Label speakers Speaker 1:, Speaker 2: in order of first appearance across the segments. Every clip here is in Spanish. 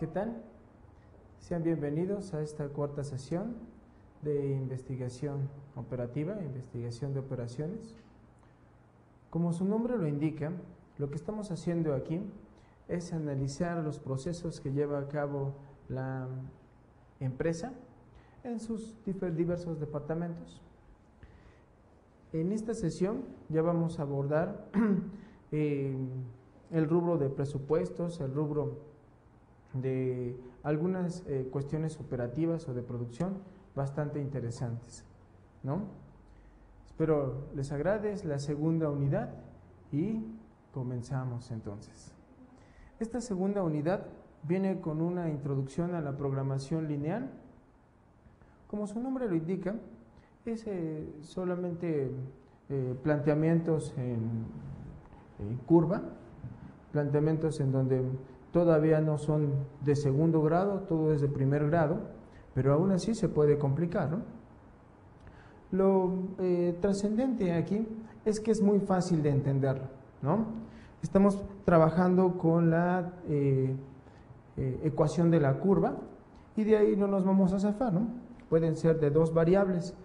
Speaker 1: ¿Qué tal? Sean bienvenidos a esta cuarta sesión de investigación operativa, investigación de operaciones. Como su nombre lo indica, lo que estamos haciendo aquí es analizar los procesos que lleva a cabo la empresa en sus diversos departamentos. En esta sesión ya vamos a abordar el rubro de presupuestos, el rubro de algunas cuestiones operativas o de producción bastante interesantes, ¿no? Espero les agrade, es la segunda unidad y comenzamos entonces. Esta segunda unidad viene con una introducción a la programación lineal. Como su nombre lo indica, es solamente planteamientos en curva, planteamientos en donde todavía no son de segundo grado, todo es de primer grado, pero aún así se puede complicar, ¿no? Lo trascendente aquí es que es muy fácil de entenderlo, ¿no? Estamos trabajando con la ecuación de la curva y de ahí no nos vamos a zafar, ¿no? Pueden ser de dos variables.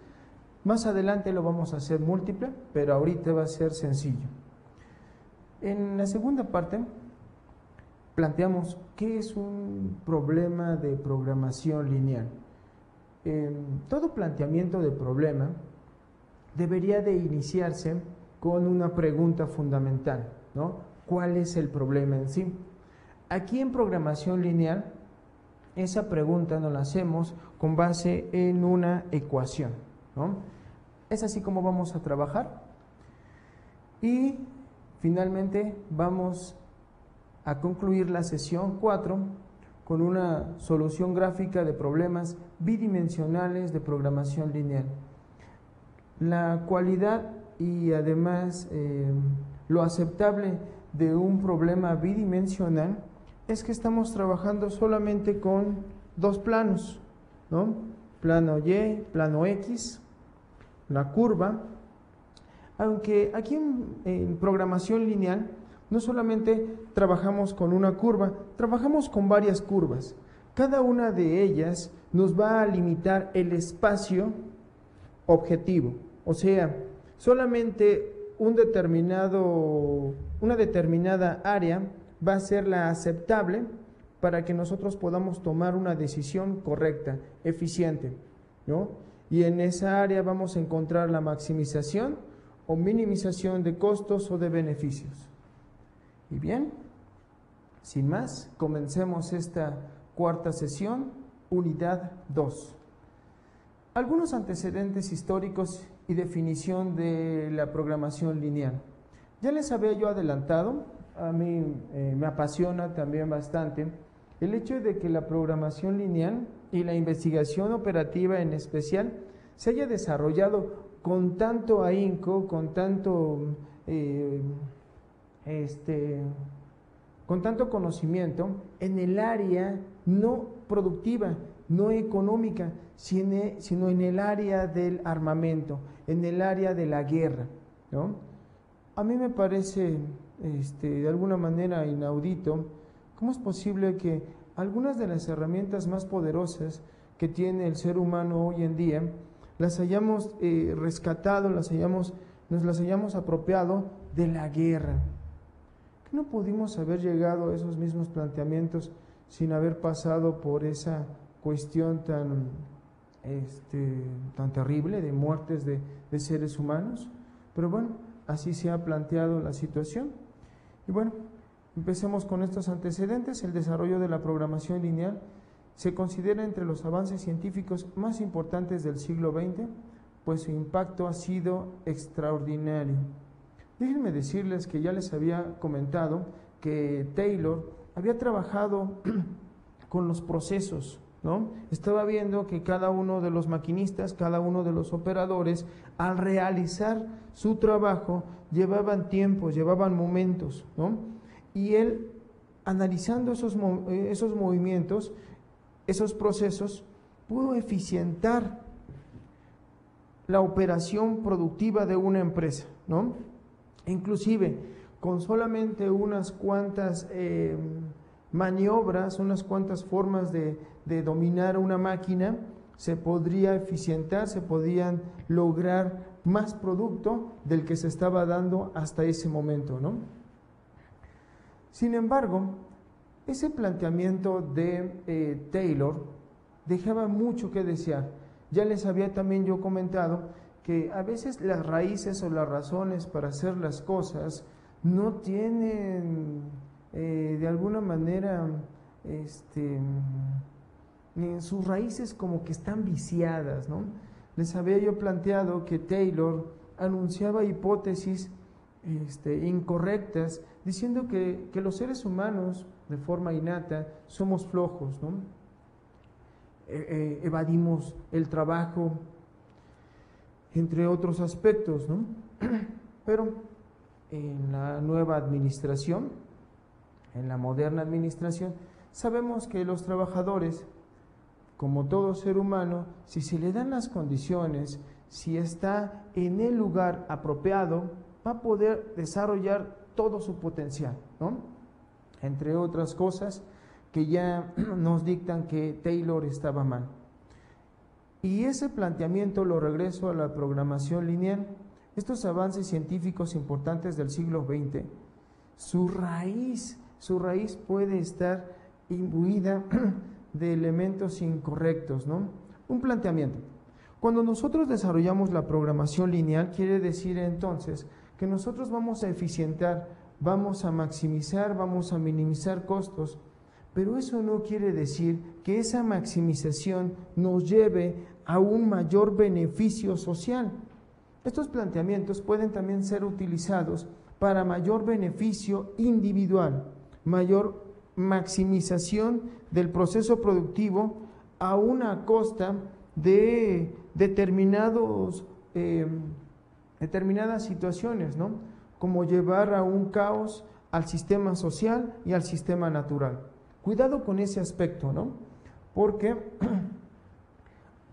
Speaker 1: Más adelante lo vamos a hacer múltiple, pero ahorita va a ser sencillo. En la segunda parte planteamos qué es un problema de programación lineal. Todo planteamiento de problema debería de iniciarse con una pregunta fundamental, ¿no? ¿Cuál es el problema en sí? Aquí en programación lineal, esa pregunta nos la hacemos con base en una ecuación, ¿no? Es así como vamos a trabajar y finalmente vamos a concluir la sesión 4 con una solución gráfica de problemas bidimensionales de programación lineal. La cualidad y además lo aceptable de un problema bidimensional es que estamos trabajando solamente con dos planos, ¿no? Plano Y, plano X, la curva. Aunque aquí en programación lineal no solamente trabajamos con una curva, trabajamos con varias curvas. Cada una de ellas nos va a limitar el espacio objetivo. O sea, solamente una determinada área va a ser la aceptable para que nosotros podamos tomar una decisión correcta, eficiente, ¿no? Y en esa área vamos a encontrar la maximización o minimización de costos o de beneficios. Y bien, sin más, comencemos esta cuarta sesión, unidad 2. Algunos antecedentes históricos y definición de la programación lineal. Ya les había yo adelantado, a mí me apasiona también bastante el hecho de que la programación lineal y la investigación operativa en especial se haya desarrollado con tanto ahínco, con tanto conocimiento en el área no productiva, no económica, sino en el área del armamento, en el área de la guerra, ¿no? A mí me parece de alguna manera inaudito cómo es posible que algunas de las herramientas más poderosas que tiene el ser humano hoy en día las hayamos rescatado, nos las hayamos apropiado de la guerra. ¿Que no pudimos haber llegado a esos mismos planteamientos sin haber pasado por esa cuestión tan terrible de muertes de seres humanos? Pero bueno, así se ha planteado la situación. Y bueno, empecemos con estos antecedentes. El desarrollo de la programación lineal se considera entre los avances científicos más importantes del siglo XX, pues su impacto ha sido extraordinario. Déjenme decirles que ya les había comentado que Taylor había trabajado con los procesos, ¿no? Estaba viendo que cada uno de los maquinistas, cada uno de los operadores, al realizar su trabajo, llevaban tiempos, llevaban momentos, ¿no? Y él, analizando esos movimientos, esos procesos, pudo eficientar la operación productiva de una empresa, ¿no? Inclusive, con solamente unas cuantas maniobras, unas cuantas formas de dominar una máquina, se podría eficientar, se podían lograr más producto del que se estaba dando hasta ese momento, ¿no? Sin embargo, ese planteamiento de Taylor dejaba mucho que desear. Ya les había también yo comentado que a veces las raíces o las razones para hacer las cosas no tienen de alguna manera sus raíces como que están viciadas, ¿no? Les había yo planteado que Taylor anunciaba hipótesis incorrectas, diciendo que los seres humanos de forma innata somos flojos, ¿no? Evadimos el trabajo, entre otros aspectos, ¿no? Pero en la nueva administración, en la moderna administración, sabemos que los trabajadores, como todo ser humano, si se le dan las condiciones, si está en el lugar apropiado, va a poder desarrollar todo su potencial, ¿no? Entre otras cosas que ya nos dictan que Taylor estaba mal. Y ese planteamiento lo regreso a la programación lineal. Estos avances científicos importantes del siglo XX, su raíz puede estar imbuida de elementos incorrectos, ¿no? Un planteamiento. Cuando nosotros desarrollamos la programación lineal, quiere decir entonces que nosotros vamos a eficientar, vamos a maximizar, vamos a minimizar costos, pero eso no quiere decir que esa maximización nos lleve a un mayor beneficio social. Estos planteamientos pueden también ser utilizados para mayor beneficio individual, mayor maximización del proceso productivo a una costa de determinadas situaciones, ¿no? Como llevar a un caos al sistema social y al sistema natural. Cuidado con ese aspecto, ¿no? Porque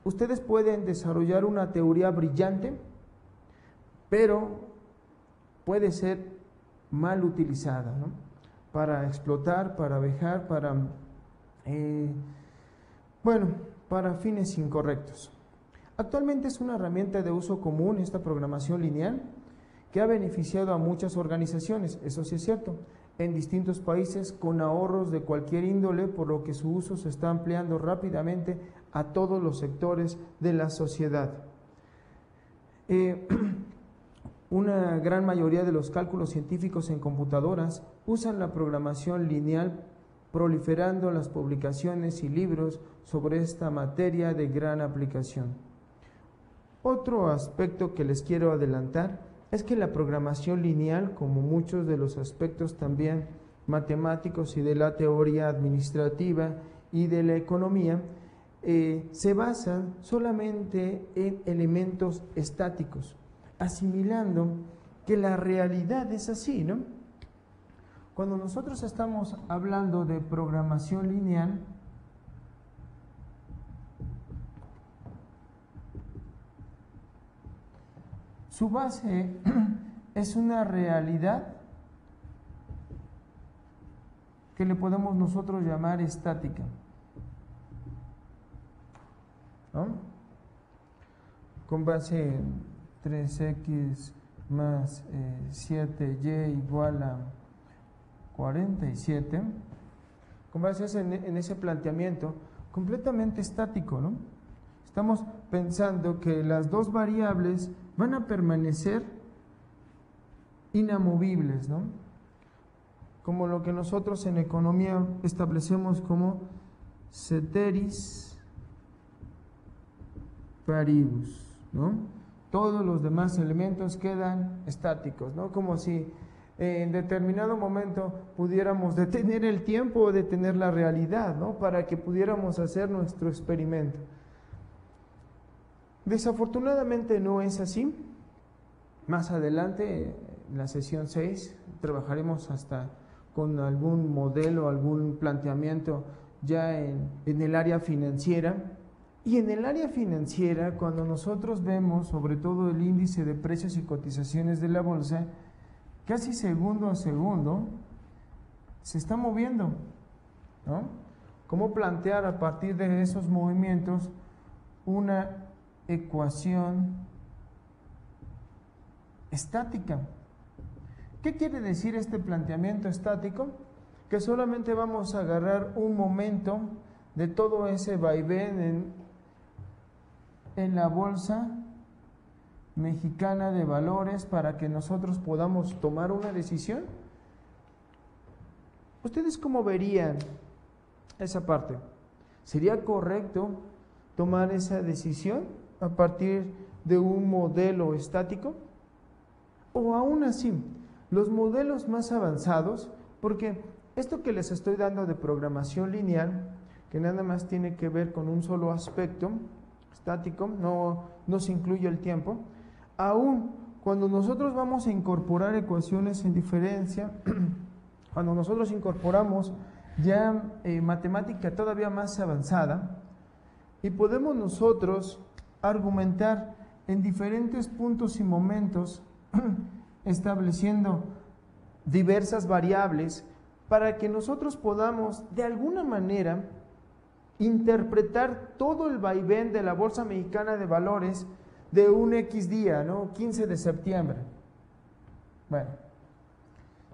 Speaker 1: ustedes pueden desarrollar una teoría brillante, pero puede ser mal utilizada, ¿no? Para explotar, para vejar, para fines incorrectos. Actualmente es una herramienta de uso común esta programación lineal que ha beneficiado a muchas organizaciones, eso sí es cierto, en distintos países con ahorros de cualquier índole, por lo que su uso se está ampliando rápidamente a todos los sectores de la sociedad. Una gran mayoría de los cálculos científicos en computadoras usan la programación lineal, proliferando las publicaciones y libros sobre esta materia de gran aplicación. Otro aspecto que les quiero adelantar es que la programación lineal, como muchos de los aspectos también matemáticos y de la teoría administrativa y de la economía, se basan solamente en elementos estáticos, asimilando que la realidad es así, ¿no? Cuando nosotros estamos hablando de programación lineal, su base es una realidad que le podemos nosotros llamar estática, ¿no? Con base en 3x más 7y igual a 47, con base en ese planteamiento completamente estático, ¿no? Estamos pensando que las dos variables van a permanecer inamovibles, ¿no? Como lo que nosotros en economía establecemos como ceteris paribus, ¿no? Todos los demás elementos quedan estáticos, ¿no? Como si en determinado momento pudiéramos detener el tiempo o detener la realidad, ¿no? Para que pudiéramos hacer nuestro experimento. Desafortunadamente no es así. Más adelante, en la sesión 6, trabajaremos hasta con algún modelo, algún planteamiento ya en el área financiera. Y en el área financiera, cuando nosotros vemos sobre todo el índice de precios y cotizaciones de la bolsa, casi segundo a segundo se está moviendo. ¿no? ¿Cómo plantear a partir de esos movimientos una ecuación estática? ¿Qué quiere decir este planteamiento estático? Que solamente vamos a agarrar un momento de todo ese vaivén en la bolsa mexicana de valores para que nosotros podamos tomar una decisión. ¿Ustedes cómo verían esa parte? ¿Sería correcto tomar esa decisión a partir de un modelo estático? O aún así, los modelos más avanzados, porque esto que les estoy dando de programación lineal, que nada más tiene que ver con un solo aspecto estático, no se incluye el tiempo, aún cuando nosotros vamos a incorporar ecuaciones en diferencia, cuando nosotros incorporamos ya matemática todavía más avanzada, y podemos nosotros argumentar en diferentes puntos y momentos, estableciendo diversas variables para que nosotros podamos de alguna manera interpretar todo el vaivén de la Bolsa Mexicana de Valores de un X día, ¿no? 15 de septiembre. Bueno,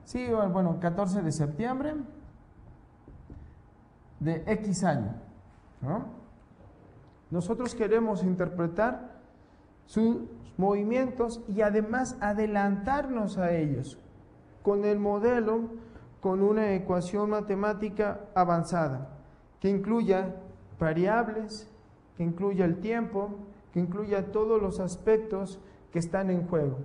Speaker 1: sí, bueno, 14 de septiembre de X año, ¿no? Nosotros queremos interpretar sus movimientos y además adelantarnos a ellos con el modelo, con una ecuación matemática avanzada que incluya variables, que incluya el tiempo, que incluya todos los aspectos que están en juego.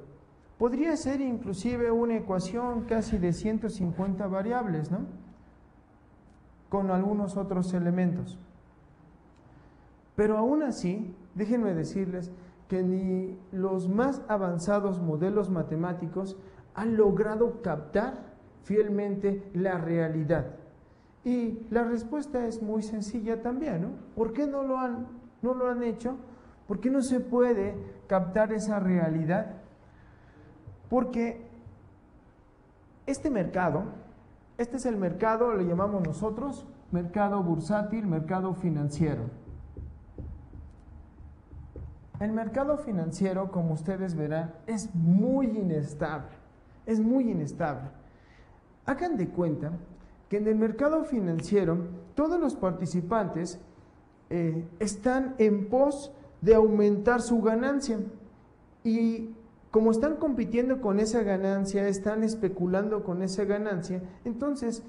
Speaker 1: Podría ser inclusive una ecuación casi de 150 variables, ¿no? Con algunos otros elementos. Pero aún así, déjenme decirles que ni los más avanzados modelos matemáticos han logrado captar fielmente la realidad. Y la respuesta es muy sencilla también, ¿no? ¿Por qué no lo han hecho? ¿Por qué no se puede captar esa realidad? Porque este mercado, este es el mercado, le llamamos nosotros, mercado bursátil, mercado financiero. El mercado financiero, como ustedes verán, es muy inestable, es muy inestable. Hagan de cuenta que en el mercado financiero todos los participantes están en pos de aumentar su ganancia y como están compitiendo con esa ganancia, están especulando con esa ganancia, entonces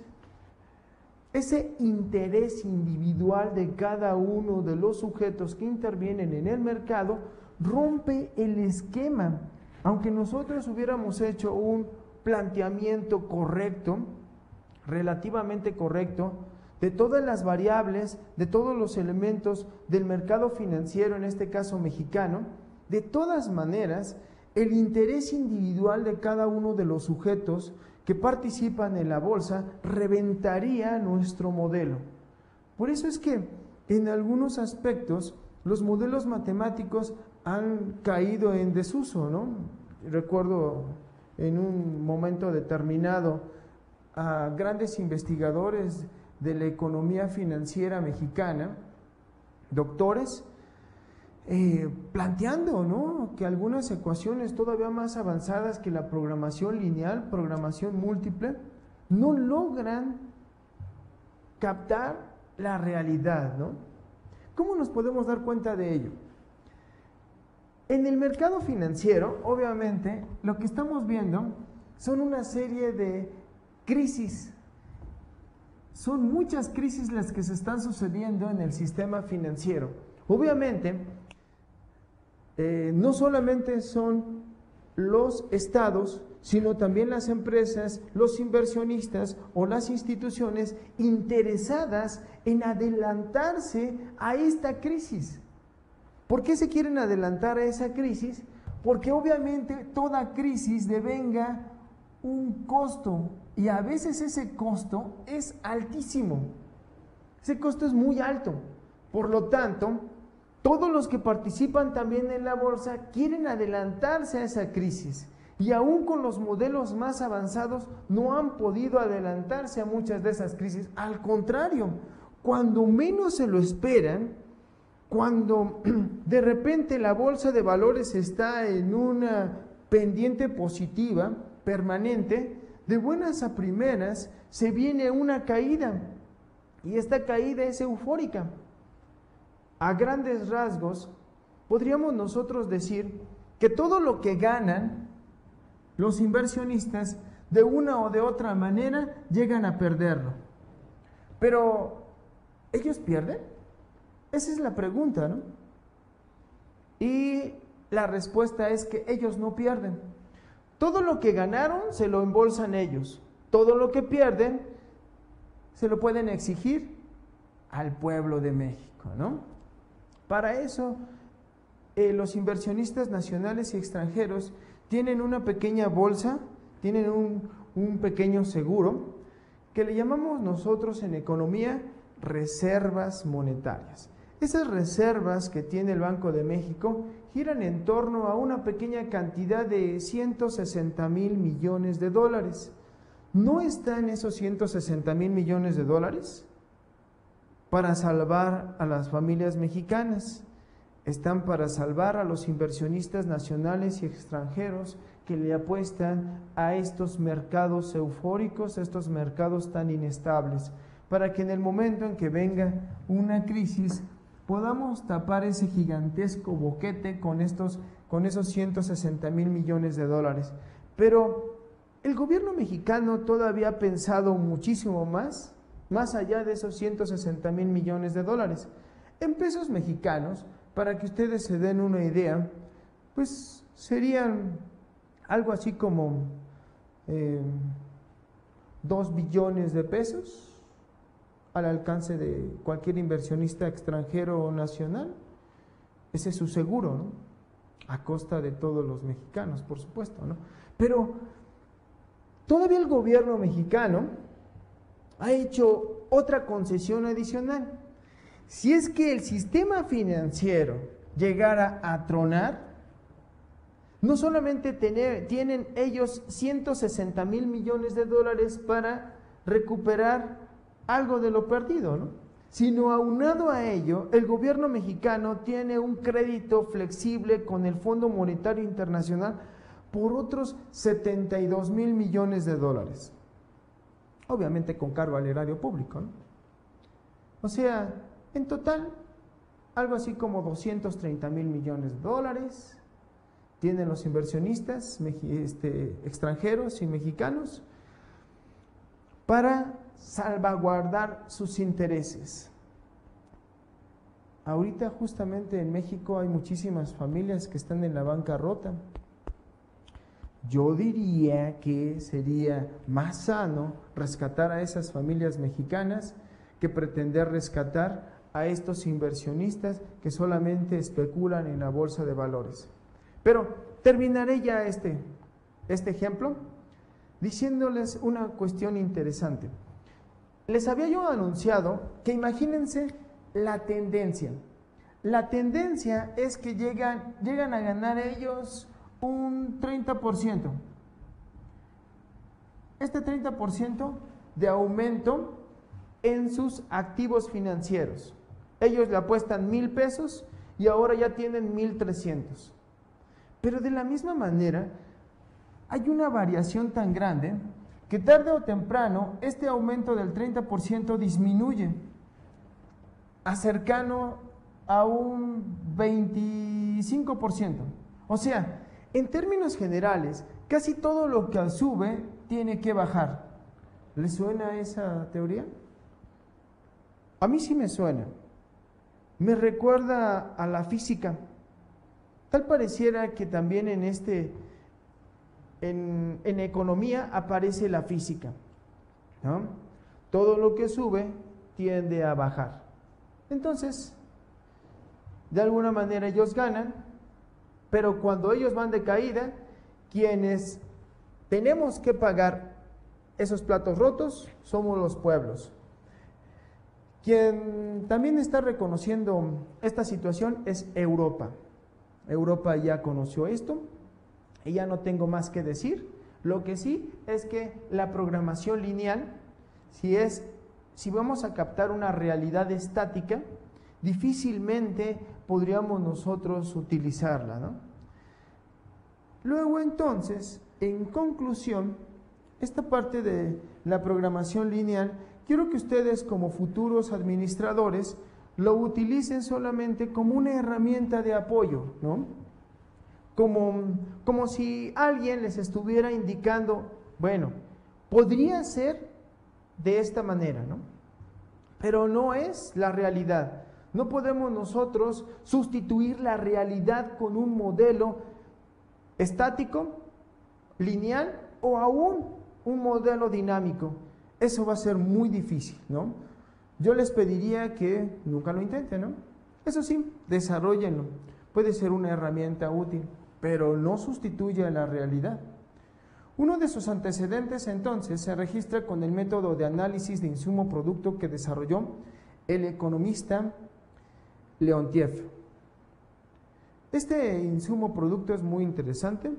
Speaker 1: ese interés individual de cada uno de los sujetos que intervienen en el mercado rompe el esquema. Aunque nosotros hubiéramos hecho un planteamiento correcto, relativamente correcto, de todas las variables, de todos los elementos del mercado financiero, en este caso mexicano, de todas maneras, el interés individual de cada uno de los sujetos que participan en la bolsa reventaría nuestro modelo. Por eso es que en algunos aspectos los modelos matemáticos han caído en desuso, ¿no? Recuerdo en un momento determinado a grandes investigadores de la economía financiera mexicana, doctores, planteando, ¿no?, que algunas ecuaciones todavía más avanzadas que la programación lineal, programación múltiple, no logran captar la realidad, ¿no? ¿Cómo nos podemos dar cuenta de ello? En el mercado financiero, obviamente, lo que estamos viendo son una serie de crisis. Son muchas crisis las que se están sucediendo en el sistema financiero. Obviamente, no solamente son los estados, sino también las empresas, los inversionistas o las instituciones interesadas en adelantarse a esta crisis. ¿Por qué se quieren adelantar a esa crisis? Porque obviamente toda crisis devenga un costo y a veces ese costo es altísimo. Ese costo es muy alto. Por lo tanto, todos los que participan también en la bolsa quieren adelantarse a esa crisis Y aún con los modelos más avanzados no han podido adelantarse a muchas de esas crisis. Al contrario, cuando menos se lo esperan, cuando de repente la bolsa de valores está en una pendiente positiva, permanente, de buenas a primeras se viene una caída. Y esta caída es eufórica. A grandes rasgos, podríamos nosotros decir que todo lo que ganan los inversionistas, de una o de otra manera, llegan a perderlo. Pero, ¿ellos pierden? Esa es la pregunta, ¿no? Y la respuesta es que ellos no pierden. Todo lo que ganaron se lo embolsan ellos. Todo lo que pierden se lo pueden exigir al pueblo de México, ¿no? Para eso, los inversionistas nacionales y extranjeros tienen una pequeña bolsa, tienen un pequeño seguro, que le llamamos nosotros en economía reservas monetarias. Esas reservas que tiene el Banco de México giran en torno a una pequeña cantidad de 160,000 millones de dólares. ¿No están esos 160,000 millones de dólares para salvar a las familias mexicanas? Están para salvar a los inversionistas nacionales y extranjeros que le apuestan a estos mercados eufóricos, a estos mercados tan inestables, para que en el momento en que venga una crisis podamos tapar ese gigantesco boquete con esos 160,000 millones de dólares. Pero el gobierno mexicano todavía ha pensado muchísimo más allá de esos 160,000 millones de dólares. En pesos mexicanos, para que ustedes se den una idea, pues serían algo así como 2 billones de pesos al alcance de cualquier inversionista extranjero o nacional. Ese es su seguro, ¿no? A costa de todos los mexicanos, por supuesto, ¿no? Pero todavía el gobierno mexicano ha hecho otra concesión adicional. Si es que el sistema financiero llegara a tronar, no solamente tienen ellos 160,000 millones de dólares para recuperar algo de lo perdido, ¿no? Sino aunado a ello, el gobierno mexicano tiene un crédito flexible con el Fondo Monetario Internacional por otros 72,000 millones de dólares. Obviamente con cargo al erario público, ¿no? O sea, en total, algo así como 230,000 millones de dólares tienen los inversionistas extranjeros y mexicanos para salvaguardar sus intereses. Ahorita justamente en México hay muchísimas familias que están en la bancarrota. Yo diría que sería más sano rescatar a esas familias mexicanas que pretender rescatar a estos inversionistas que solamente especulan en la bolsa de valores. Pero terminaré ya este ejemplo diciéndoles una cuestión interesante. Les había yo anunciado que imagínense la tendencia. La tendencia es que llegan a ganar ellos un 30%. Este 30% de aumento en sus activos financieros. Ellos le apuestan 1,000 pesos y ahora ya tienen 1,300. Pero de la misma manera, hay una variación tan grande que tarde o temprano este aumento del 30% disminuye a cercano a un 25%. O sea, en términos generales, casi todo lo que sube tiene que bajar. ¿Les suena esa teoría? A mí sí me suena. Me recuerda a la física. Tal pareciera que también en economía aparece la física, ¿no? Todo lo que sube tiende a bajar. Entonces, de alguna manera ellos ganan, pero cuando ellos van de caída, quienes tenemos que pagar esos platos rotos somos los pueblos. Quien también está reconociendo esta situación es Europa. Europa ya conoció esto y ya no tengo más que decir. Lo que sí es que la programación lineal, si vamos a captar una realidad estática, difícilmente podríamos nosotros utilizarla, ¿no? Luego entonces, en conclusión, esta parte de la programación lineal, quiero que ustedes como futuros administradores lo utilicen solamente como una herramienta de apoyo, ¿no? Como si alguien les estuviera indicando, bueno, podría ser de esta manera, ¿no? Pero no es la realidad. No podemos nosotros sustituir la realidad con un modelo estático, lineal o aún un modelo dinámico. Eso va a ser muy difícil, ¿no? Yo les pediría que nunca lo intenten, ¿no? Eso sí, desarróllenlo. Puede ser una herramienta útil, pero no sustituye a la realidad. Uno de sus antecedentes entonces se registra con el método de análisis de insumo-producto que desarrolló el economista Leontief. Este insumo-producto es muy interesante,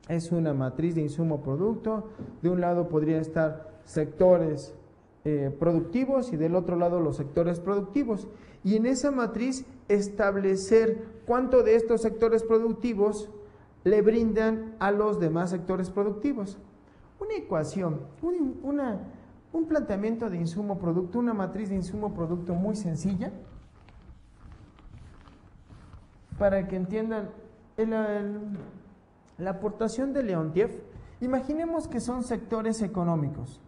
Speaker 1: es una matriz de insumo-producto. De un lado podría estar sectores productivos y del otro lado los sectores productivos, y en esa matriz establecer cuánto de estos sectores productivos le brindan a los demás sectores productivos. Una ecuación, un planteamiento de insumo-producto, una matriz de insumo-producto muy sencilla, para que entiendan la aportación de Leontief. Imaginemos que son sectores económicos.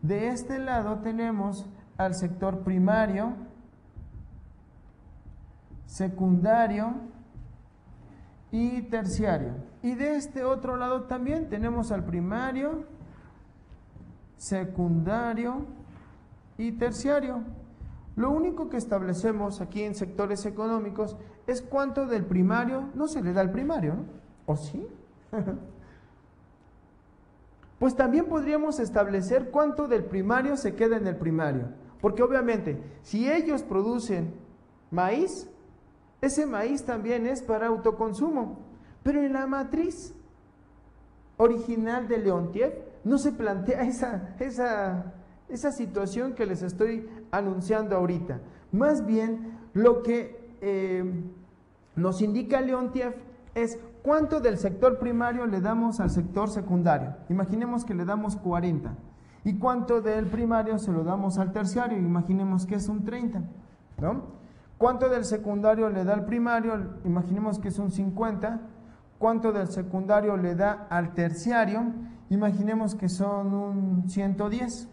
Speaker 1: De este lado tenemos al sector primario, secundario y terciario. Y de este otro lado también tenemos al primario, secundario y terciario. Lo único que establecemos aquí en sectores económicos es cuánto del primario no se le da al primario, ¿no? ¿O sí? Pues también podríamos establecer cuánto del primario se queda en el primario, porque obviamente si ellos producen maíz, ese maíz también es para autoconsumo, pero en la matriz original de Leontief no se plantea esa situación que les estoy anunciando ahorita. Más bien lo que nos indica Leontief es cuánto del sector primario le damos al sector secundario. Imaginemos que le damos 40. ¿Y cuánto del primario se lo damos al terciario? Imaginemos que es un 30, ¿no? ¿Cuánto del secundario le da al primario? Imaginemos que es un 50. ¿Cuánto del secundario le da al terciario? Imaginemos que son un 110.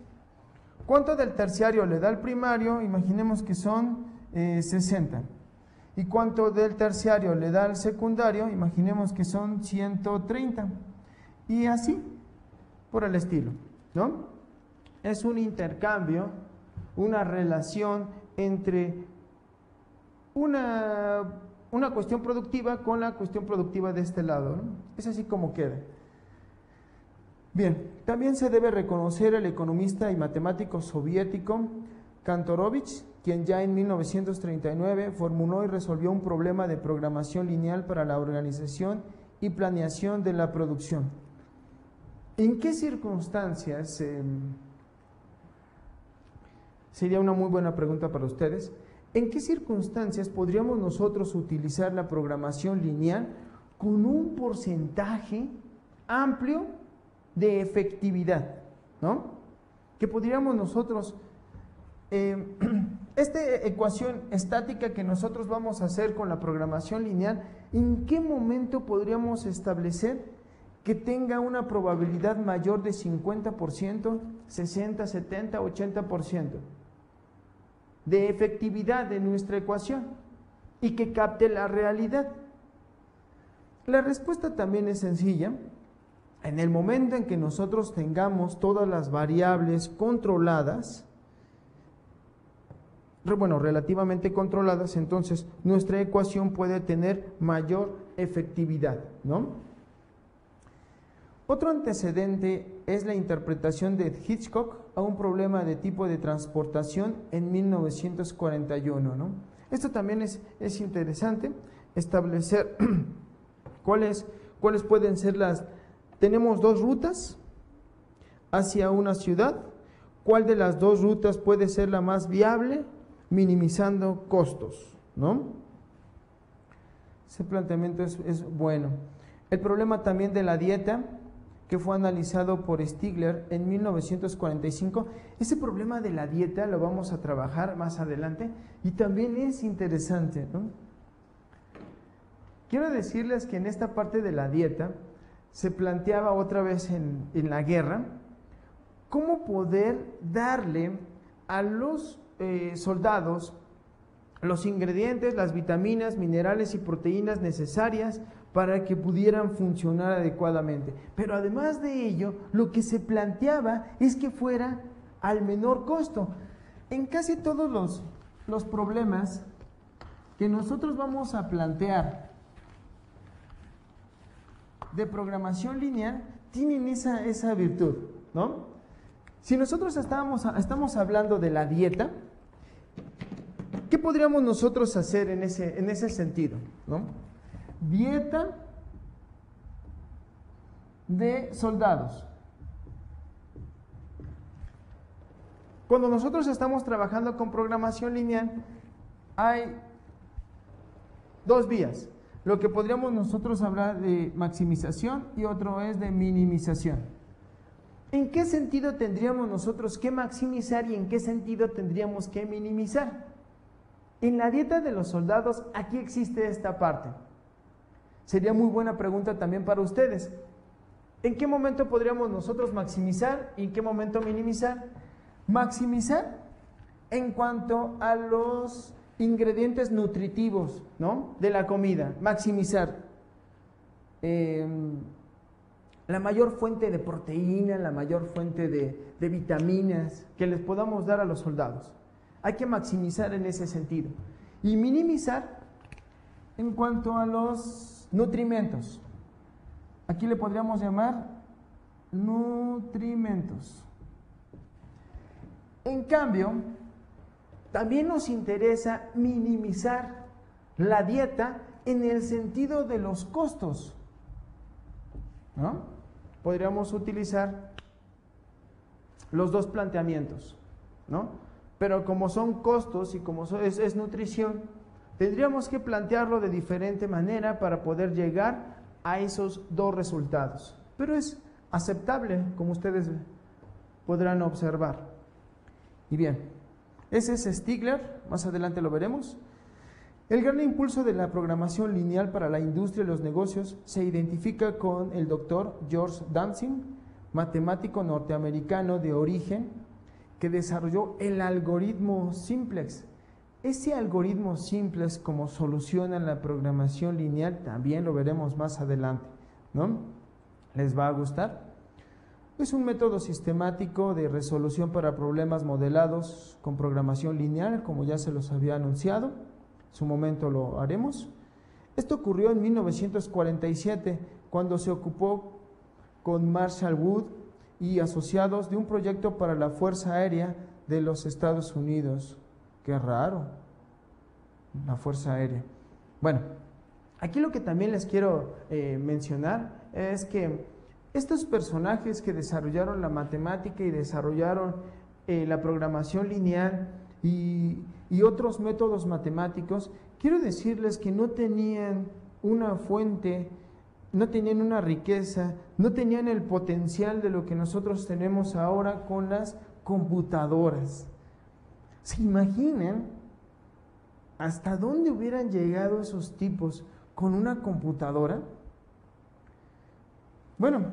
Speaker 1: ¿Cuánto del terciario le da al primario? Imaginemos que son 60. ¿Y cuánto del terciario le da al secundario? Imaginemos que son 130. Y así, por el estilo, ¿no? Es un intercambio, una relación entre una cuestión productiva con la cuestión productiva de este lado, ¿no? Es así como queda. Bien, también se debe reconocer el economista y matemático soviético Kantorovich, quien ya en 1939 formuló y resolvió un problema de programación lineal para la organización y planeación de la producción. ¿En qué circunstancias? Sería una muy buena pregunta para ustedes. ¿En qué circunstancias podríamos nosotros utilizar la programación lineal con un porcentaje amplio de efectividad, ¿no? Que podríamos nosotros, esta ecuación estática que nosotros vamos a hacer con la programación lineal, ¿en qué momento podríamos establecer que tenga una probabilidad mayor de 50%, 60, 70, 80% de efectividad de nuestra ecuación y que capte la realidad? La respuesta también es sencilla. En el momento en que nosotros tengamos todas las variables controladas, relativamente controladas, entonces nuestra ecuación puede tener mayor efectividad, ¿no? Otro antecedente es la interpretación de Hitchcock a un problema de tipo de transportación en 1941, ¿no? Esto también es interesante, establecer cuáles pueden ser tenemos dos rutas hacia una ciudad, cuál de las dos rutas puede ser la más viable, minimizando costos, ¿no? Ese planteamiento es bueno. El problema también de la dieta, que fue analizado por Stigler en 1945, ese problema de la dieta lo vamos a trabajar más adelante y también es interesante, ¿no? Quiero decirles que en esta parte de la dieta se planteaba otra vez en la guerra cómo poder darle a los soldados los ingredientes, las vitaminas, minerales y proteínas necesarias para que pudieran funcionar adecuadamente. Pero además de ello, lo que se planteaba es que fuera al menor costo. En casi todos los problemas que nosotros vamos a plantear de programación lineal, tienen esa virtud, ¿no? Si nosotros estamos hablando de la dieta, ¿qué podríamos nosotros hacer en ese sentido, ¿no? Dieta de soldados. Cuando nosotros estamos trabajando con programación lineal, hay dos vías. Lo que podríamos nosotros hablar de maximización y otro es de minimización. ¿En qué sentido tendríamos nosotros que maximizar y en qué sentido tendríamos que minimizar? En la dieta de los soldados, aquí existe esta parte. Sería muy buena pregunta también para ustedes. ¿En qué momento podríamos nosotros maximizar y en qué momento minimizar? Maximizar en cuanto a los ingredientes nutritivos, ¿no?, de la comida. Maximizar la mayor fuente de proteína, la mayor fuente de vitaminas que les podamos dar a los soldados. Hay que maximizar en ese sentido. Y minimizar en cuanto a los nutrimentos. Aquí le podríamos llamar nutrimentos. En cambio, también nos interesa minimizar la dieta en el sentido de los costos, ¿no? Podríamos utilizar los dos planteamientos, ¿no? Pero como son costos y como es nutrición, tendríamos que plantearlo de diferente manera para poder llegar a esos dos resultados. Pero es aceptable, como ustedes podrán observar. Y bien, ese es Stigler, más adelante lo veremos. El gran impulso de la programación lineal para la industria y los negocios se identifica con el doctor George Damsin, matemático norteamericano de origen, que desarrolló el algoritmo simplex. Ese algoritmo simplex, como soluciona la programación lineal, también lo veremos más adelante, ¿no? ¿Les va a gustar? Es un método sistemático de resolución para problemas modelados con programación lineal, como ya se los había anunciado. En su momento lo haremos. Esto ocurrió en 1947, cuando se ocupó con Marshall Wood y asociados de un proyecto para la Fuerza Aérea de los Estados Unidos. Qué raro, la Fuerza Aérea. Bueno, aquí lo que también les quiero mencionar es que estos personajes que desarrollaron la matemática y desarrollaron la programación lineal y otros métodos matemáticos, quiero decirles que no tenían una fuente, no tenían una riqueza, no tenían el potencial de lo que nosotros tenemos ahora con las computadoras. ¿Se imaginan hasta dónde hubieran llegado esos tipos con una computadora? Bueno,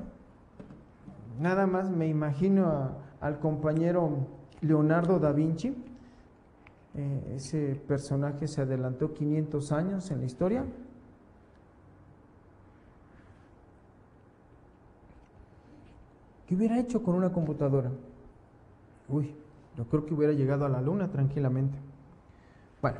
Speaker 1: nada más me imagino al compañero Leonardo da Vinci. Ese personaje se adelantó 500 años en la historia. ¿Qué hubiera hecho con una computadora? Uy, yo creo que hubiera llegado a la luna tranquilamente. Bueno,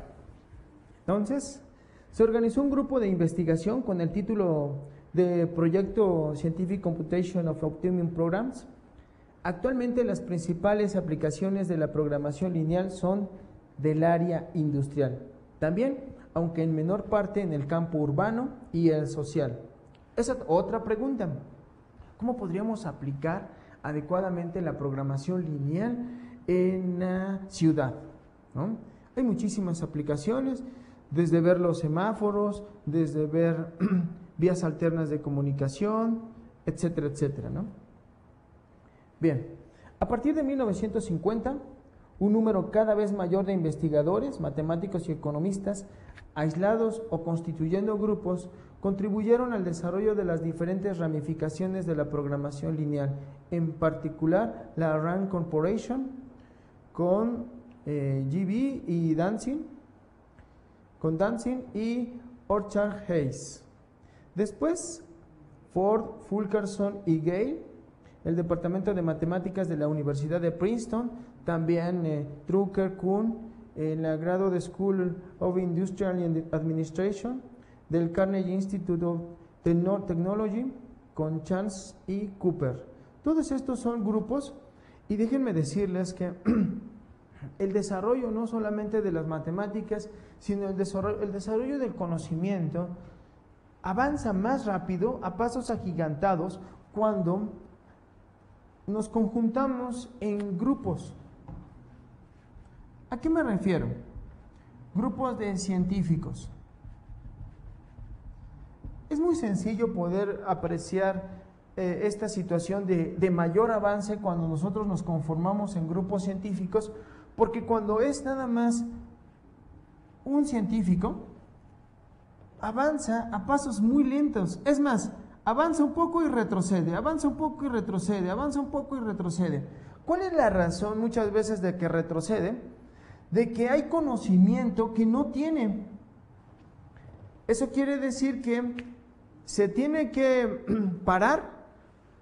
Speaker 1: entonces se organizó un grupo de investigación con el título de Proyecto Scientific Computation of Optimum Programs. Actualmente las principales aplicaciones de la programación lineal son del área industrial. También, aunque en menor parte, en el campo urbano y el social. Esa es otra pregunta. ¿Cómo podríamos aplicar adecuadamente la programación lineal en la ciudad? ¿No? Hay muchísimas aplicaciones, desde ver los semáforos, desde ver vías alternas de comunicación, etcétera, etcétera, ¿no? Bien, a partir de 1950, un número cada vez mayor de investigadores, matemáticos y economistas, aislados o constituyendo grupos, contribuyeron al desarrollo de las diferentes ramificaciones de la programación lineal, en particular la RAND Corporation, con GB y Dancing y Orchard Hayes. Después, Ford, Fulkerson y Gale, el Departamento de Matemáticas de la Universidad de Princeton, también Drucker, Kuhn, en el grado de School of Industrial Administration del Carnegie Institute of Technology, con Chance y Cooper. Todos estos son grupos, y déjenme decirles que el desarrollo no solamente de las matemáticas, sino el desarrollo del conocimiento avanza más rápido, a pasos agigantados, cuando nos conjuntamos en grupos. ¿A qué me refiero? Grupos de científicos. Es muy sencillo poder apreciar esta situación de mayor avance cuando nosotros nos conformamos en grupos científicos, porque cuando es nada más un científico, avanza a pasos muy lentos. Es más, avanza un poco y retrocede, avanza un poco y retrocede, avanza un poco y retrocede. ¿Cuál es la razón muchas veces de que retrocede? De que hay conocimiento que no tiene. Eso quiere decir que se tiene que parar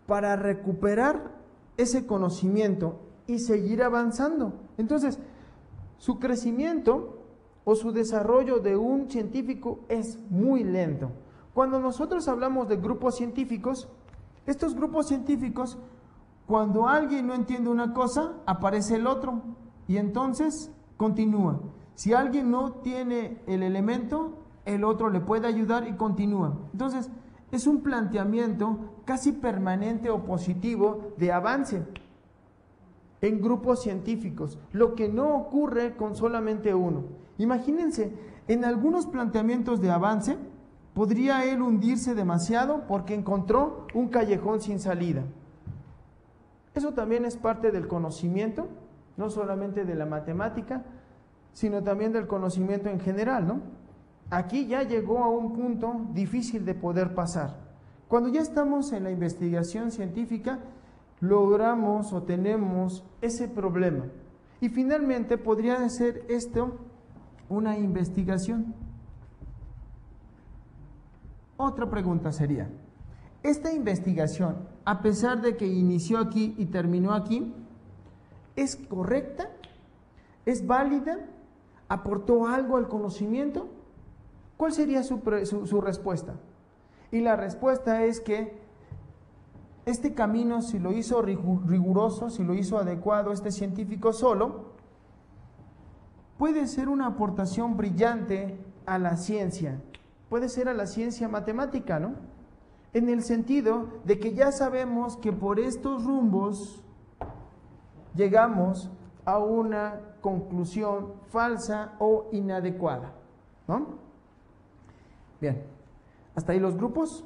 Speaker 1: para recuperar ese conocimiento y seguir avanzando. Entonces, su crecimiento o su desarrollo de un científico es muy lento. Cuando nosotros hablamos de grupos científicos, estos grupos científicos, cuando alguien no entiende una cosa, aparece el otro y entonces continúa. Si alguien no tiene el elemento, el otro le puede ayudar y continúa. Entonces, es un planteamiento casi permanente o positivo de avance en grupos científicos, lo que no ocurre con solamente uno. Imagínense, en algunos planteamientos de avance, podría él hundirse demasiado porque encontró un callejón sin salida. Eso también es parte del conocimiento, no solamente de la matemática, sino también del conocimiento en general, ¿no? Aquí ya llegó a un punto difícil de poder pasar. Cuando ya estamos en la investigación científica, logramos o tenemos ese problema. Y finalmente podría ser esto una investigación. Otra pregunta sería, ¿esta investigación, a pesar de que inició aquí y terminó aquí, es correcta? ¿Es válida? ¿Aportó algo al conocimiento? ¿Cuál sería su respuesta? Y la respuesta es que este camino, si lo hizo riguroso, si lo hizo adecuado este científico solo, puede ser una aportación brillante a la ciencia. Puede ser a la ciencia matemática, ¿no? En el sentido de que ya sabemos que por estos rumbos llegamos a una conclusión falsa o inadecuada, ¿no? Bien, hasta ahí los grupos.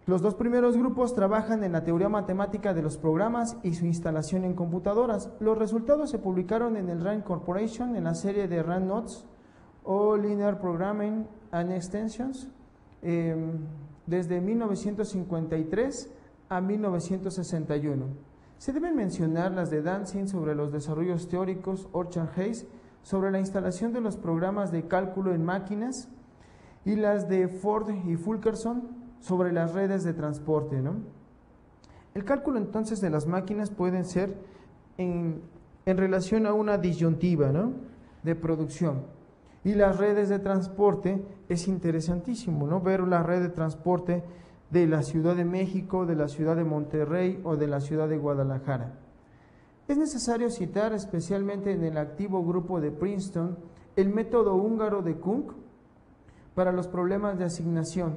Speaker 1: Los dos primeros grupos trabajan en la teoría matemática de los programas y su instalación en computadoras. Los resultados se publicaron en el RAND Corporation en la serie de RAND Notes o Linear Programming and Extensions desde 1953 a 1961. Se deben mencionar las de Dancing sobre los desarrollos teóricos, Orchard Hayes sobre la instalación de los programas de cálculo en máquinas y las de Ford y Fulkerson sobre las redes de transporte, ¿no? El cálculo entonces de las máquinas pueden ser en relación a una disyuntiva, ¿no?, de producción. Y las redes de transporte es interesantísimo, ¿no?, ver la red de transporte de la Ciudad de México, de la Ciudad de Monterrey o de la Ciudad de Guadalajara. Es necesario citar especialmente en el activo grupo de Princeton el método húngaro de Kung para los problemas de asignación,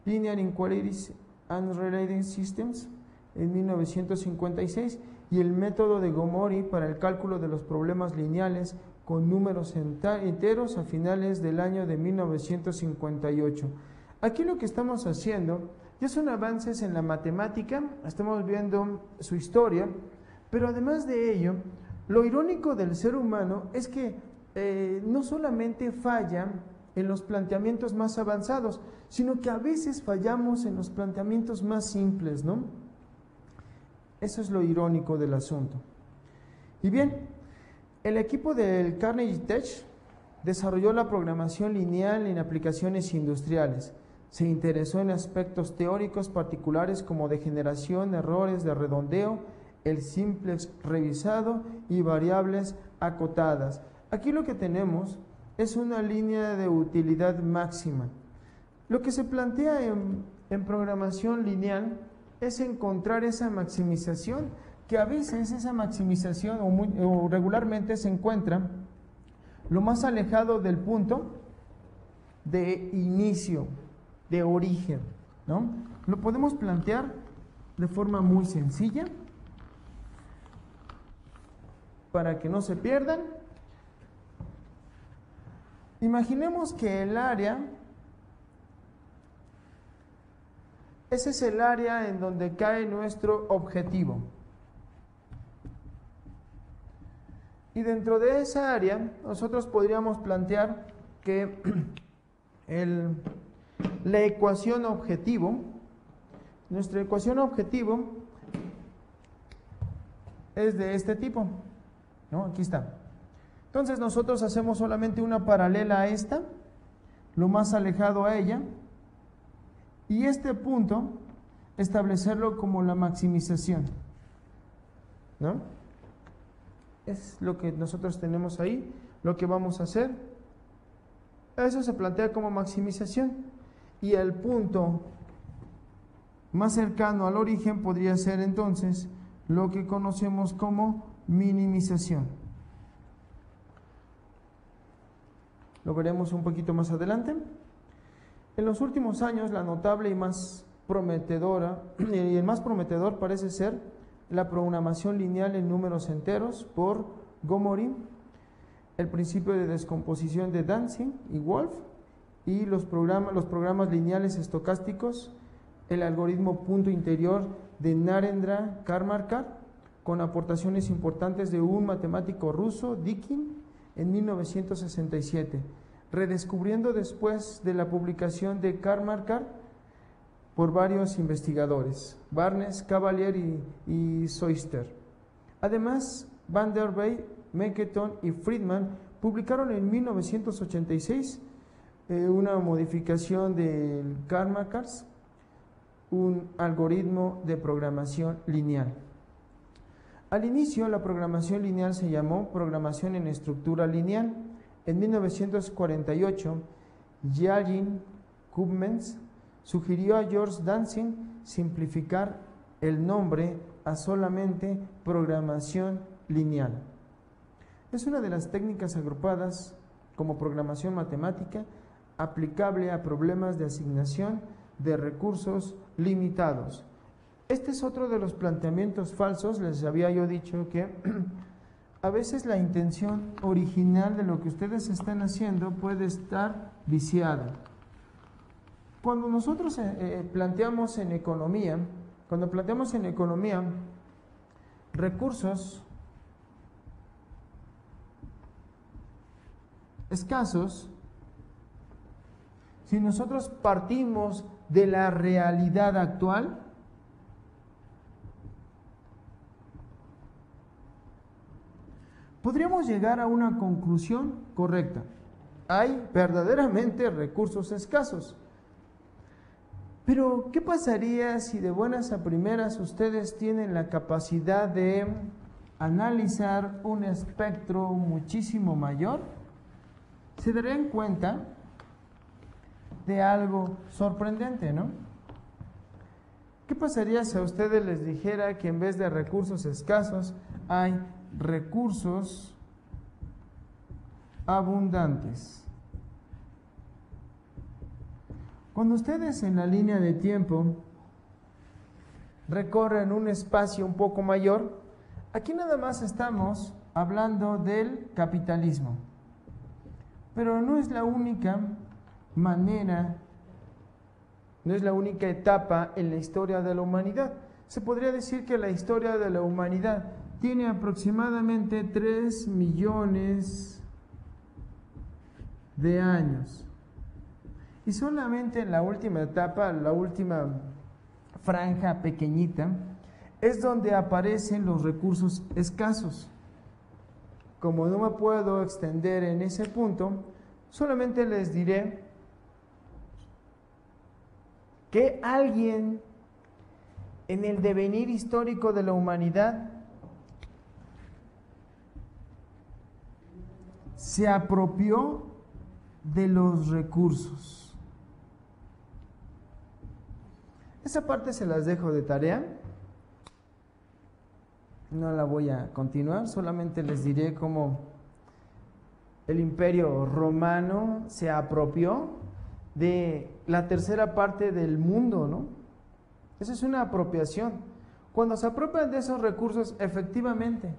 Speaker 1: Linear Inquiries and Related Systems, en 1956, y el método de Gomori para el cálculo de los problemas lineales con números enteros a finales del año de 1958. Aquí lo que estamos haciendo ya son avances en la matemática, estamos viendo su historia, pero además de ello, lo irónico del ser humano es que no solamente falla en los planteamientos más avanzados, sino que a veces fallamos en los planteamientos más simples, ¿no? Eso es lo irónico del asunto. Y bien, el equipo del Carnegie Tech desarrolló la programación lineal en aplicaciones industriales. Se interesó en aspectos teóricos particulares como degeneración, errores de redondeo, el simplex revisado y variables acotadas. Aquí lo que tenemos es una línea de utilidad máxima. Lo que se plantea en programación lineal es encontrar esa maximización, que a veces esa maximización o regularmente se encuentra lo más alejado del punto de inicio, de origen, ¿no? Lo podemos plantear de forma muy sencilla para que no se pierdan. Imaginemos que el área, ese es el área en donde cae nuestro objetivo. Y dentro de esa área, nosotros podríamos plantear que la ecuación objetivo, nuestra ecuación objetivo es de este tipo, ¿no? Aquí está. Entonces nosotros hacemos solamente una paralela a esta, lo más alejado a ella, y este punto establecerlo como la maximización, ¿no? Es lo que nosotros tenemos ahí, lo que vamos a hacer. Eso se plantea como maximización, y el punto más cercano al origen podría ser entonces lo que conocemos como minimización. Lo veremos un poquito más adelante. En los últimos años, la notable y más prometedora, y el más prometedor parece ser la programación lineal en números enteros por Gomori, el principio de descomposición de Dantzig y Wolf, y los programas lineales estocásticos, el algoritmo punto interior de Narendra Karmarkar, con aportaciones importantes de un matemático ruso, Deakin, en 1967, redescubriendo después de la publicación de Karmarkar por varios investigadores, Barnes, Cavalier y Soyster. Además, Van der Weyden, Meketon y Friedman publicaron en 1986 una modificación del Karmarkar, un algoritmo de programación lineal. Al inicio, la programación lineal se llamó programación en estructura lineal. En 1948, Jalin Kubmens sugirió a George Dantzig simplificar el nombre a solamente programación lineal. Es una de las técnicas agrupadas como programación matemática aplicable a problemas de asignación de recursos limitados. Este es otro de los planteamientos falsos. Les había yo dicho que a veces la intención original de lo que ustedes están haciendo puede estar viciada. Cuando nosotros planteamos en economía recursos escasos, si nosotros partimos de la realidad actual, podríamos llegar a una conclusión correcta. Hay verdaderamente recursos escasos. Pero, ¿qué pasaría si de buenas a primeras ustedes tienen la capacidad de analizar un espectro muchísimo mayor? Se darían cuenta de algo sorprendente, ¿no? ¿Qué pasaría si a ustedes les dijera que en vez de recursos escasos hay recursos abundantes. Cuando ustedes en la línea de tiempo recorren un espacio un poco mayor, aquí nada más estamos hablando del capitalismo, pero no es la única manera, no es la única etapa en la historia de la humanidad. Se podría decir que la historia de la humanidad tiene aproximadamente 3 millones de años. Y solamente en la última etapa, la última franja pequeñita, es donde aparecen los recursos escasos. Como no me puedo extender en ese punto, solamente les diré que alguien en el devenir histórico de la humanidad se apropió de los recursos. Esa parte se las dejo de tarea. No la voy a continuar, solamente les diré cómo el Imperio Romano se apropió de la tercera parte del mundo, ¿no? Esa es una apropiación. Cuando se apropian de esos recursos, efectivamente,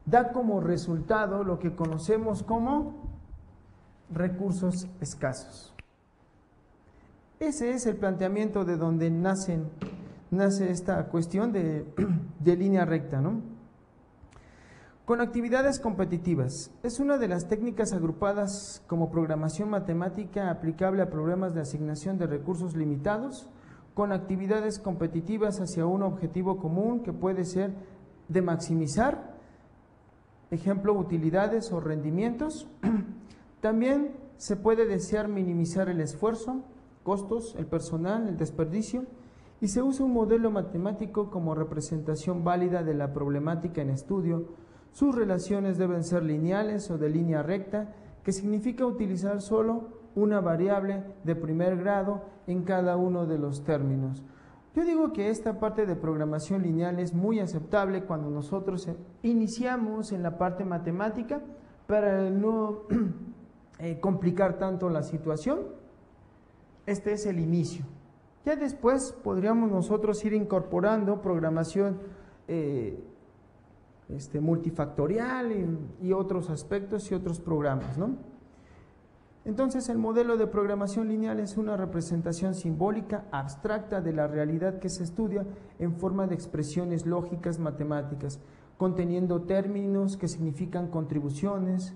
Speaker 1: da como resultado lo que conocemos como recursos escasos. Ese es el planteamiento de donde nace esta cuestión de línea recta, ¿no? Con actividades competitivas. Es una de las técnicas agrupadas como programación matemática aplicable a problemas de asignación de recursos limitados, con actividades competitivas hacia un objetivo común que puede ser de maximizar, ejemplo, utilidades o rendimientos. También se puede desear minimizar el esfuerzo, costos, el personal, el desperdicio, y se usa un modelo matemático como representación válida de la problemática en estudio. Sus relaciones deben ser lineales o de línea recta, que significa utilizar solo una variable de primer grado en cada uno de los términos. Yo digo que esta parte de programación lineal es muy aceptable cuando nosotros iniciamos en la parte matemática para no complicar tanto la situación. Este es el inicio. Ya después podríamos nosotros ir incorporando programación multifactorial y otros aspectos y otros programas, ¿no? Entonces, el modelo de programación lineal es una representación simbólica abstracta de la realidad que se estudia en forma de expresiones lógicas matemáticas, conteniendo términos que significan contribuciones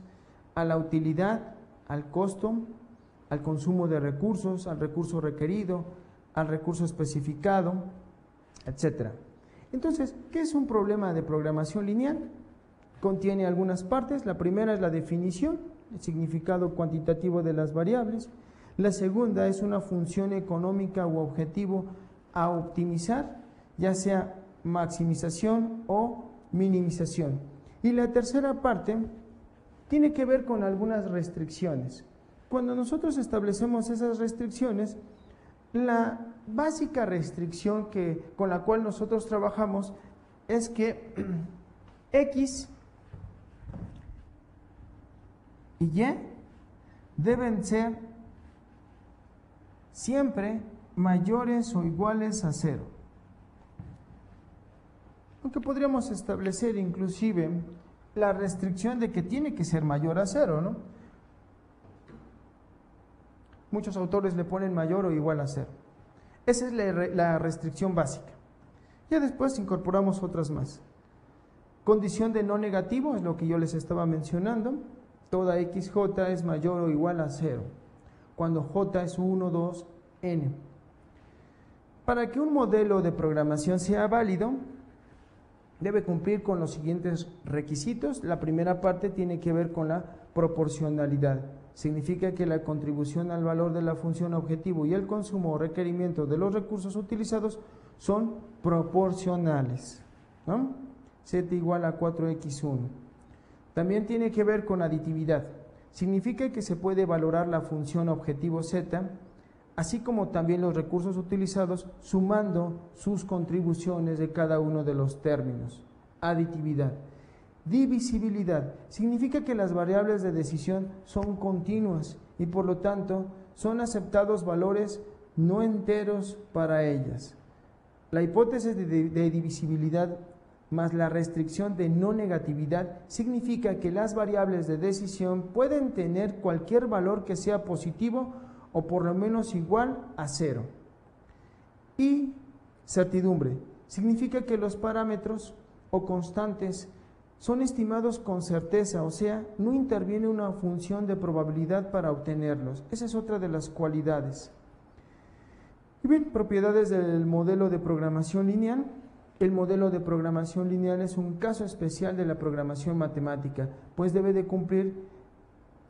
Speaker 1: a la utilidad, al costo, al consumo de recursos, al recurso requerido, al recurso especificado, etc. Entonces, ¿qué es un problema de programación lineal? Contiene algunas partes. La primera es la definición, el significado cuantitativo de las variables. La segunda es una función económica u objetivo a optimizar, ya sea maximización o minimización. Y la tercera parte tiene que ver con algunas restricciones. Cuando nosotros establecemos esas restricciones, la básica restricción con la cual nosotros trabajamos es que X y Y deben ser siempre mayores o iguales a 0. Aunque podríamos establecer inclusive la restricción de que tiene que ser mayor a 0, ¿no? Muchos autores le ponen mayor o igual a 0. Esa es la restricción básica. Ya después incorporamos otras más. Condición de no negativo es lo que yo les estaba mencionando. Toda XJ es mayor o igual a 0, cuando J es 1, 2, N. Para que un modelo de programación sea válido, debe cumplir con los siguientes requisitos. La primera parte tiene que ver con la proporcionalidad. Significa que la contribución al valor de la función objetivo y el consumo o requerimiento de los recursos utilizados son proporcionales, ¿no? Z igual a 4x1. También tiene que ver con aditividad. Significa que se puede valorar la función objetivo Z, así como también los recursos utilizados, sumando sus contribuciones de cada uno de los términos. Aditividad. Divisibilidad significa que las variables de decisión son continuas y por lo tanto son aceptados valores no enteros para ellas. La hipótesis de divisibilidad más la restricción de no negatividad significa que las variables de decisión pueden tener cualquier valor que sea positivo o por lo menos igual a 0. Y certidumbre significa que los parámetros o constantes son estimados con certeza, o sea, no interviene una función de probabilidad para obtenerlos. Esa es otra de las cualidades. Y bien, propiedades del modelo de programación lineal. El modelo de programación lineal es un caso especial de la programación matemática, pues debe de cumplir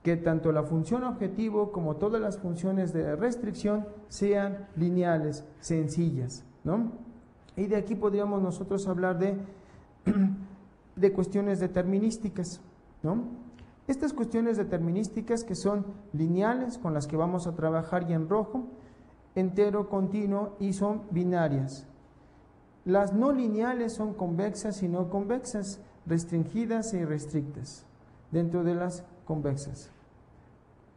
Speaker 1: que tanto la función objetivo como todas las funciones de restricción sean lineales, sencillas, ¿no? Y de aquí podríamos nosotros hablar de cuestiones determinísticas, ¿no? Estas cuestiones determinísticas que son lineales, con las que vamos a trabajar y en rojo, entero, continuo y son binarias. Las no lineales son convexas y no convexas, restringidas e irrestrictas, dentro de las convexas.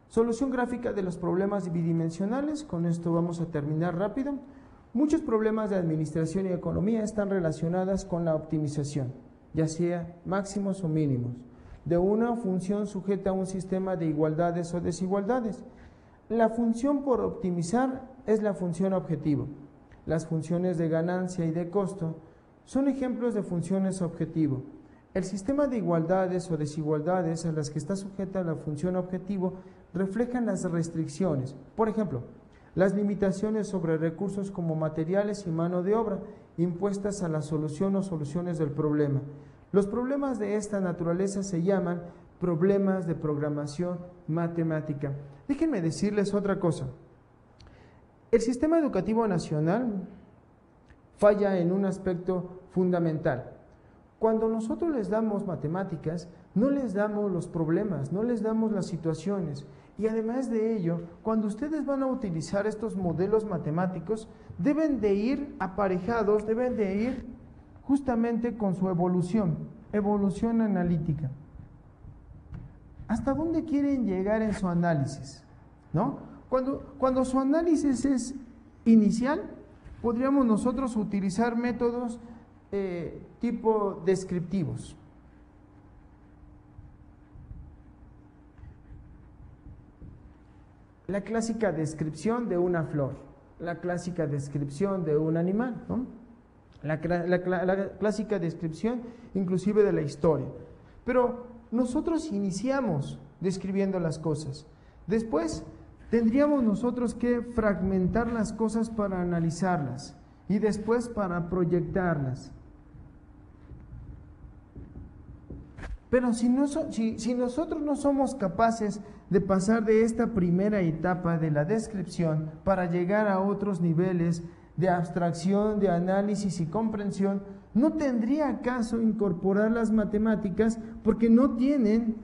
Speaker 1: Solución gráfica de los problemas bidimensionales, con esto vamos a terminar rápido. Muchos problemas de administración y economía están relacionados con la optimización, ya sea máximos o mínimos, de una función sujeta a un sistema de igualdades o desigualdades. La función por optimizar es la función objetivo. Las funciones de ganancia y de costo son ejemplos de funciones objetivo. El sistema de igualdades o desigualdades a las que está sujeta la función objetivo reflejan las restricciones. Por ejemplo, las limitaciones sobre recursos como materiales y mano de obra impuestas a la solución o soluciones del problema. Los problemas de esta naturaleza se llaman problemas de programación matemática. Déjenme decirles otra cosa. El sistema educativo nacional falla en un aspecto fundamental. Cuando nosotros les damos matemáticas, no les damos los problemas, no les damos las situaciones. Y además de ello, cuando ustedes van a utilizar estos modelos matemáticos, deben de ir aparejados, deben de ir justamente con su evolución analítica. ¿Hasta dónde quieren llegar en su análisis? ¿No? Cuando su análisis es inicial, podríamos nosotros utilizar métodos tipo descriptivos. La clásica descripción de una flor, la clásica descripción de un animal, ¿no? La clásica descripción inclusive de la historia. Pero nosotros iniciamos describiendo las cosas. Después tendríamos nosotros que fragmentar las cosas para analizarlas y después para proyectarlas. Pero si nosotros no somos capaces de pasar de esta primera etapa de la descripción para llegar a otros niveles de abstracción, de análisis y comprensión, no tendría caso incorporar las matemáticas porque no tienen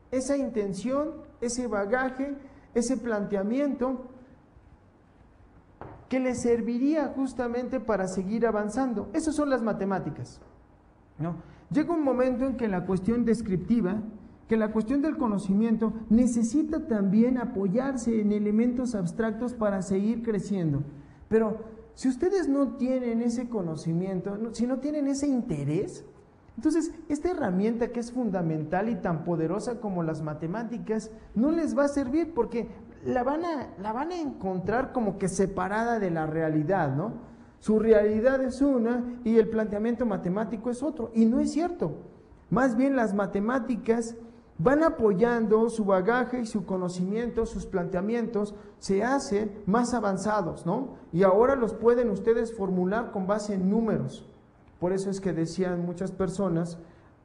Speaker 1: esa intención, ese bagaje, ese planteamiento que les serviría justamente para seguir avanzando. Esas son las matemáticas, ¿no? Llega un momento en que la cuestión descriptiva, que la cuestión del conocimiento necesita también apoyarse en elementos abstractos para seguir creciendo. Pero si ustedes no tienen ese conocimiento, si no tienen ese interés, entonces esta herramienta que es fundamental y tan poderosa como las matemáticas no les va a servir porque la van a encontrar como que separada de la realidad, ¿no? Su realidad es una y el planteamiento matemático es otro, y no es cierto. Más bien las matemáticas van apoyando su bagaje y su conocimiento, sus planteamientos se hacen más avanzados, ¿no? Y ahora los pueden ustedes formular con base en números. Por eso es que decían muchas personas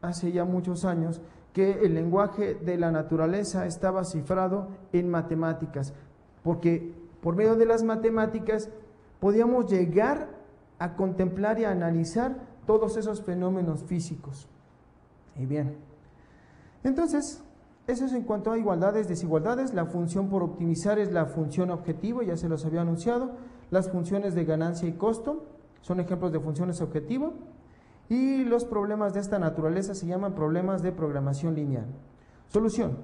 Speaker 1: hace ya muchos años que el lenguaje de la naturaleza estaba cifrado en matemáticas, porque por medio de las matemáticas podíamos llegar a contemplar y a analizar todos esos fenómenos físicos. Y bien, entonces, eso es en cuanto a igualdades, desigualdades. La función por optimizar es la función objetivo, ya se los había anunciado. Las funciones de ganancia y costo son ejemplos de funciones objetivo. Y los problemas de esta naturaleza se llaman problemas de programación lineal. Solución.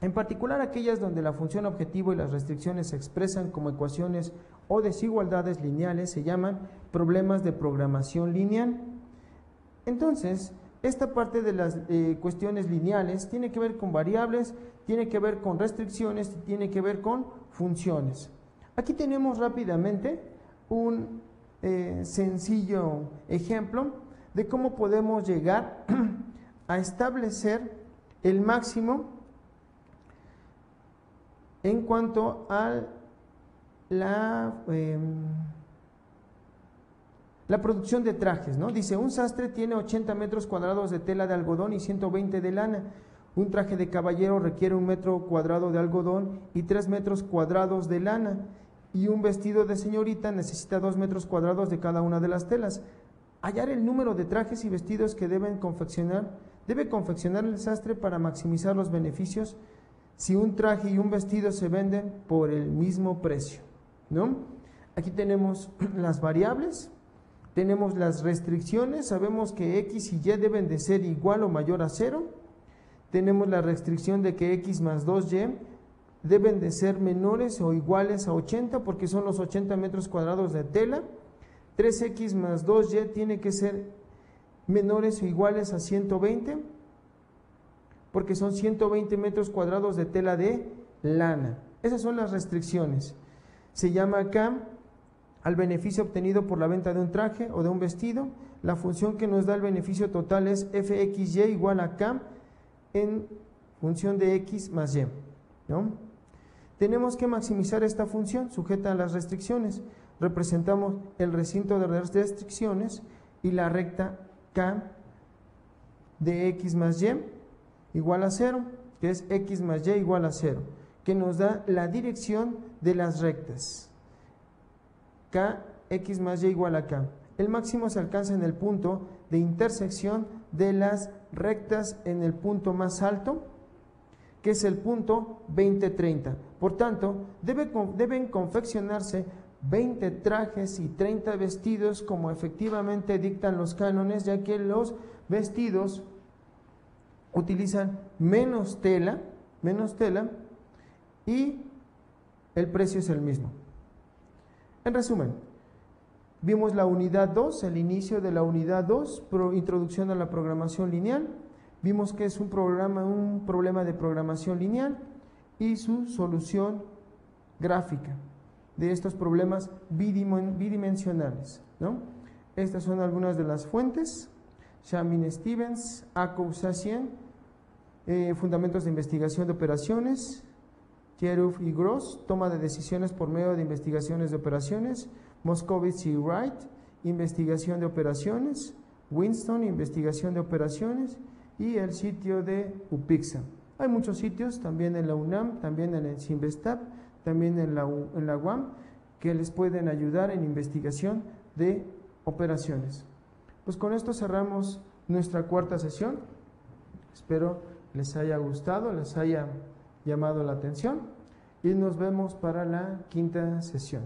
Speaker 1: En particular aquellas donde la función objetivo y las restricciones se expresan como ecuaciones o desigualdades lineales se llaman problemas de programación lineal. Entonces, esta parte de las cuestiones lineales tiene que ver con variables, tiene que ver con restricciones y tiene que ver con funciones. Aquí tenemos rápidamente un sencillo ejemplo de cómo podemos llegar a establecer el máximo en cuanto a la producción de trajes, ¿no? Dice, un sastre tiene 80 metros cuadrados de tela de algodón y 120 de lana. Un traje de caballero requiere 1 metro cuadrado de algodón y 3 metros cuadrados de lana. Y un vestido de señorita necesita 2 metros cuadrados de cada una de las telas. Hallar el número de trajes y vestidos que debe confeccionar el sastre para maximizar los beneficios si un traje y un vestido se venden por el mismo precio, ¿no? Aquí tenemos las variables, tenemos las restricciones, sabemos que X y Y deben de ser igual o mayor a 0, tenemos la restricción de que X más 2Y deben de ser menores o iguales a 80 porque son los 80 metros cuadrados de tela. 3X más 2Y tiene que ser menores o iguales a 120 porque son 120 metros cuadrados de tela de lana. Esas son las restricciones. Se llama acá al beneficio obtenido por la venta de un traje o de un vestido. La función que nos da el beneficio total es fxy igual a k en función de x más y, ¿no? Tenemos que maximizar esta función sujeta a las restricciones. Representamos el recinto de restricciones y la recta k de x más y igual a 0, que es x más y igual a 0, que nos da la dirección de las rectas. K, x más y igual a k. El máximo se alcanza en el punto de intersección de las rectas en el punto más alto, que es el punto 20-30. Por tanto, deben confeccionarse 20 trajes y 30 vestidos como efectivamente dictan los cánones, ya que los vestidos utilizan menos tela y el precio es el mismo. En resumen, vimos la unidad 2, el inicio de la unidad 2, introducción a la programación lineal. Vimos que es un problema de programación lineal y su solución gráfica de estos problemas bidimensionales, ¿no? Estas son algunas de las fuentes: Shamin Stevens, Akou-Sassien, Fundamentos de Investigación de Operaciones, Tieruf y Gross, Toma de Decisiones por medio de investigaciones de operaciones, Moscovitz y Wright, Investigación de Operaciones, Winston, Investigación de Operaciones, y el sitio de UPIXA. Hay muchos sitios, también en la UNAM, también en el CINVESTAB, también en la UAM, que les pueden ayudar en investigación de operaciones. Pues con esto cerramos nuestra cuarta sesión. Espero les haya gustado, les haya llamado la atención y nos vemos para la quinta sesión.